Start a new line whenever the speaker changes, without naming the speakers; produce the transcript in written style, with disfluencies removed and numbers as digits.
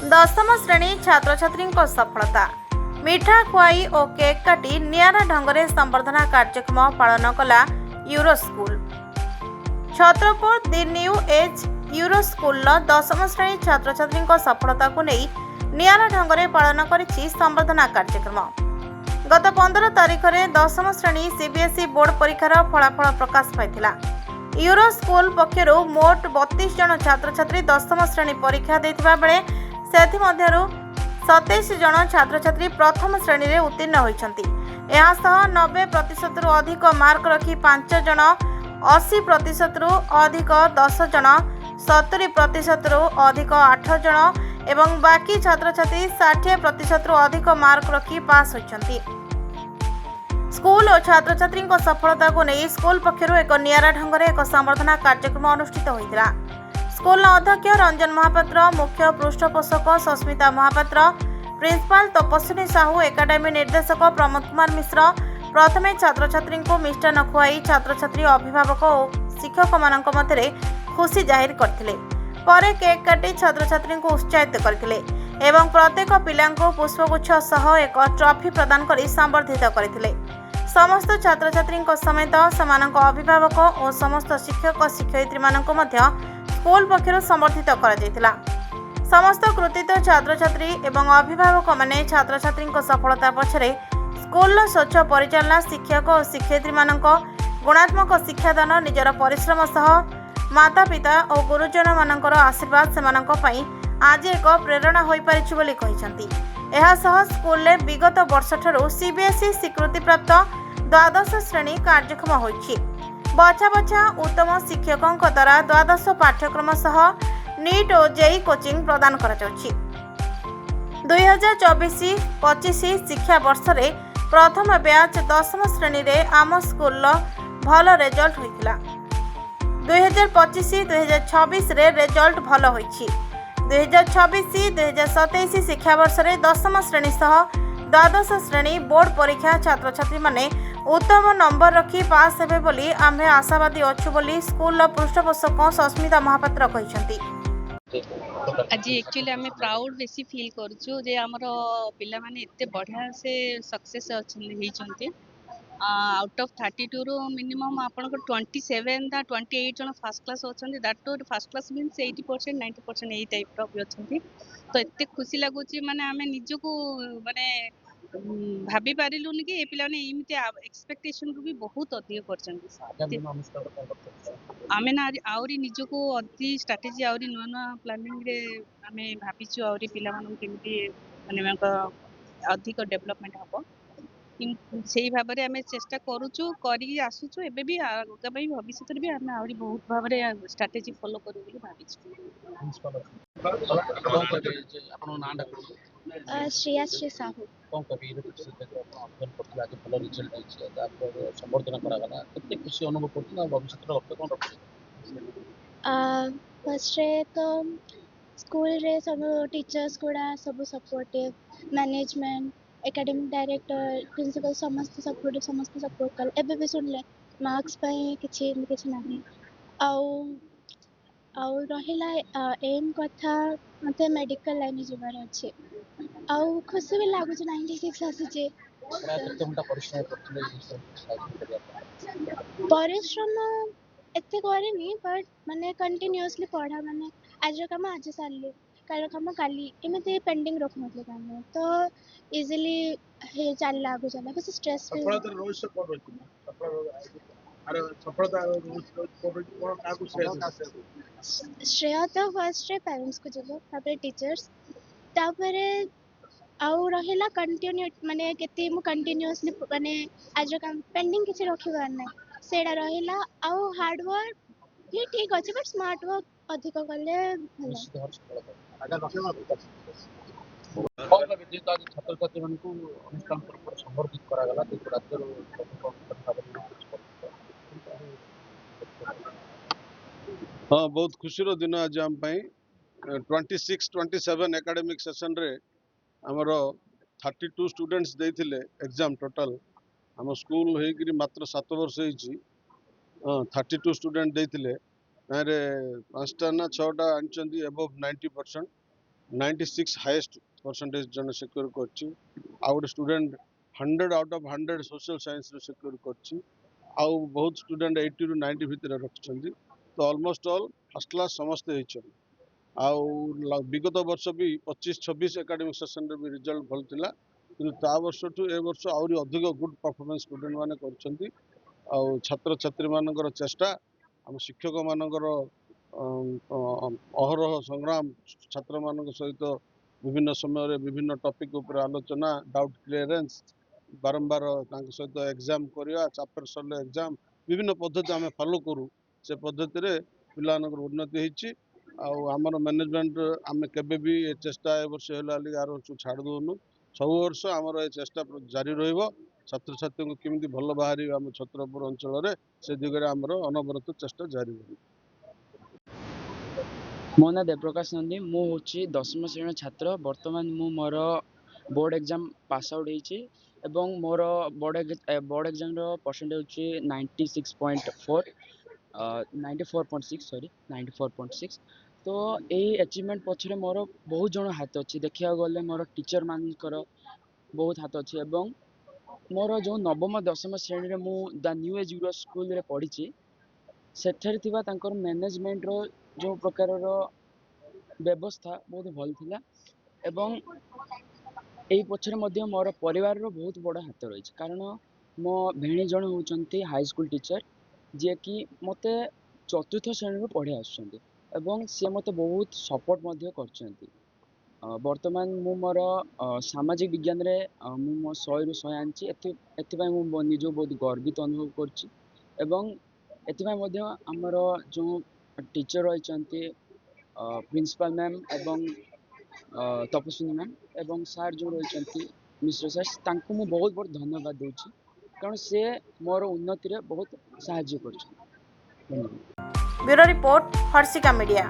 दशम श्रेणी छात्र छात्री सफलता मिठा खुआई और केक काटी नियारा ढंगरे संबर्धना कार्यक्रम पालन कला Euro school. Chhatrapur the new age Euro school दशम श्रेणी छात्र छात्री सफलता को नहीं नियारा ढंगरे पालन करिछि संबर्धना कार्यक्रम। गत 15 तारिख में दशम श्रेणी सीबीएसई बोर्ड परीक्षार फलाफल प्रकाश पाइथिला। यूरो स्कूल पक्षर मोट 32 जन छात्र छात्री दशम श्रेणी परीक्षा देथिबा बेले सेथिमध्यरु 27 जन छात्र छात्री प्रथम श्रेणी रे उत्तीर्ण होइछन्ति। एहा सह 90% रु अधिक मार्क रखी 5 जन, 80% रु अधिक 10 जन, 70% रु अधिक 8 जन एवं बाकी छात्र छात्री 60% रु अधिक मार्क रखी पास होइछन्ति। स्कूल और छात्र छात्री सफलता को नहीं स्कूल पक्षर एक नियारा ढंग एक संबर्धना कार्यक्रम अनुष्ठित होता। स्कूल अध्यक्ष रंजन महापात्र, मुख्य पृष्ठपोषक सस्मिता महापात्र, प्रिंसिपाल तपस्विनी साहू, एकाडेमी निर्देशक प्रमोद कुमार मिश्र प्रथमे छात्र छात्री को मिष्टान खुआई छात्र छात्री अभिभावक और शिक्षक मान मध्य खुशी जाहिर करथिले। परे केक काटी छात्र छात्री को उत्साहित करथिले एवं प्रत्येक पिला पुष्पगुच्छ सह एक ट्रॉफी प्रदान कर संबर्धित करथिले। समस्त छात्र छात्री समेत सेमानक अभिभावक और समस्त शिक्षक शिक्षयित्री मानक मध्य स्कूल पक्षर संबर्धित करा। समस्त कृतित्व छात्र छात्री एवं अभिभावक माने छात्र छात्री सफलता पछरे स्कूल स्वच्छ परिचालना, शिक्षक और शिक्षयित्री मानक गुणात्मक शिक्षादान, निजर परिश्रम सह माता पिता और गुरुजन मानकर आशीर्वाद सेमानक पई आज एक प्रेरणा होई परिछि बोली कहिसंती। एहा सह स्कूल ले विगत वर्ष ठारू सीबीएसई स्वीकृति प्राप्त द्वादश श्रेणी कार्यक्रम होइछि। बछा बछा उत्तम शिक्षकों द्वारा द्वादश पाठ्यक्रम सह नीट और जेई कोचिंग प्रदान करा जाउछि। 2024-25 शिक्षा वर्ष रे प्रथम बैच दशम श्रेणी रे आम स्कूल भल रिजल्ट होइतिला। 2025-2026 रे रिजल्ट भल होइछि। 2026-2027 शिक्षा वर्ष रे दशम श्रेणी सह द्वादश श्रेणी बोर्ड परीक्षा छात्र छात्री माने उत्तम नंबर रखी पास हेबे बोली आम्हे आशावादी अच्छु बोली स्कूल पृष्ठपोषक सस्मिता महापात्र कहिसंती।
आज एक्चुअली आम प्राउड बेसी फील करूँ जे आमर पिला माने एते बढ़िया से सक्सेस होती। आउट ऑफ 32 रो मिनिमम आपन 27 दा 28 जन फर्स्ट क्लास होचंदी। That too first class means 80% 90% एई टाइप रो होचंदी। तो एते खुशी लागुची माने आमे निजको माने भाभी पारिलुनी कि ए पिला ने एमिति एक्सपेक्टेशन को भी बहुत अधिक करचंदी। आमे ना आउरी निजको अधि स्ट्रेटजी आउरी नुआ नुआ प्लानिंग रे आमे भाबिछु आउरी पिला मानन केमिति माने अधिक डेवलपमेंट हबो सेही भाव में आम चेष्टा करुचु करी आसुचु। एबे भी आगामी भविष्य भी आम आउरी बहुत भाव में स्ट्रेटेजी फॉलो करू बोली भाबिछु।
श्रेया श्री साहू
कौन कभी अध्ययन करथिला आज भल रिजल्ट दैछि तापर संबर्धना करागला केते खुशी अनुभव करथिला भविष्य रो लक्ष्य कोन रखथिला?
फर्स्ट रे तो स्कूल रे सब टीचर्स गुड़ा सब supportive, management, academic director, principal समस्त सपोर्ट कल। एबे भी सुनले मार्क्स पई किछि नाही आउ रहिला एम कथा मते मेडिकल लाइन जबार अछि आउ खुशी भी लागु 96 आसी परिश्रम एते करेनी बट माने कंटिन्यूअसली पढ़ा माने आज काम आज सारली काल काम काली एमते पेंडिंग रख नथले काम तो इजीली हे चल लागु चला बस स्ट्रेस भी
सफलता रहस्य कोन रखिना अरे सफलता रहस्य कोन काकू
श्रेय तो फर्स्ट रे पेरेंट्स को जब तापर टीचर्स तापर आउ रहिला कंटिन्यू माने केते मु कंटिन्यूअसली माने आज काम पेंडिंग किछि रखिबार नै सेडा रहिला आउ हार्ड वर्क भी ठीक अछि बट स्मार्ट वर्क अधिक करले भला
आगा लक्ष्य
छात्र छात्री मान को अनुष्ठान पर संबर्धित करागला राज्य
हाँ बहुत खुशी रो दिन आज आम 26-27 एकेडमिक सेशन रे हमरो 32 स्टूडेंट्स देथिले एग्जाम टोटल हम स्कूल होइकरी मात्र 7 वर्ष होइची 32 स्टूडेंट देथिले रे 5टा ना 6टा आनचंदी अबव 90%। 96 हाईएस्ट परसेंटेज जन सिक्योर करछि आ गोटे student 100 out of 100 social science रे सिक्योर करछि आउ बहुत स्टूडेंट 80 ରୁ 90 भितर रखिछन्ति तो ऑलमोस्ट ऑल फर्स्ट क्लास समस्त होइछन आउ विगत वर्ष भी 25-26 एकेडमिक सेशन रे भी रिजल्ट भल थिला किंतु ता वर्ष टू ए वर्ष आउरी अधिक गुड परफॉर्मेंस स्टूडेंट माने करछन्ति आउ छात्र छात्री मानकर चेष्टा आम शिक्षक मानकर अहरह संग्राम छात्र मान सहित विभिन्न समय विभिन्न टॉपिक उपर आलोचना डाउट क्लियरेंस बारंबार सहित एग्जाम करवा चैप्टर सरले एग्जाम विभिन्न पद्धति आम फॉलो करूँ से पद्धति रे पिलानकर उन्नति होइछि आमर मैनेजमेंट आम केबे भी ए चेष्टा ए वर्ष है आर वर्ष छाड़ दौनु सब वर्ष आमर ए चेष्टा जारी रहिबो छात्र छात्री को केमिति भल बाहर आम छत्रपुर अंचल रे से दिगरे आमर अनवरत चेष्टा जारी रहिबो।
मो ना देवप्रकाश नंदी मु होची 10वीं श्रेणी छात्र वर्तमान मु मोर बोर्ड एग्जाम पास आउट होईची एवं मोर बोर्ड एग्जाम रो परसेंटेज होची 96.4 94.6 सॉरी 94.6 तो यही अचीवमेंट पछरे मोर बहुत जण हाथ अछि देखिया गले मोर टीचर मानकर बहुत हाथ अछि एवं मोर जो नवम 10वीं श्रेणी रे मु the new age Euro school रे पढिची सेठरे थिबा तांकर मैनेजमेंट रो जो प्रकार व्यवस्था बहुत भल थिला एवं एई पछरे मध्य मोर परिवार रो बहुत बड़ा हाथ रही कारण मो भेणी जण होचंती हाई स्कूल टीचर जे कि मते चतुर्थ श्रेणी रो पढ़े आछंती एवं से मते बहुत सपोर्ट मध्य करचंती वर्तमान मु मोर सामाजिक विज्ञान रे मु मो 100 रु 100 आंची एथिबाई मु निजो बहुत गर्वित अनुभव करची एवं एथिबाई मध्य हमर जो टीचर रहिचंती प्रिंसिपल मैम एवं तपस्विनी मैम एवं सार जो रहिचंती मिश्र सर तांको मु बहुत बहुत धन्यवाद देउची कारण से मोर उन्नति रे बहुत सहायता करछन।
Bureau report Harshika media.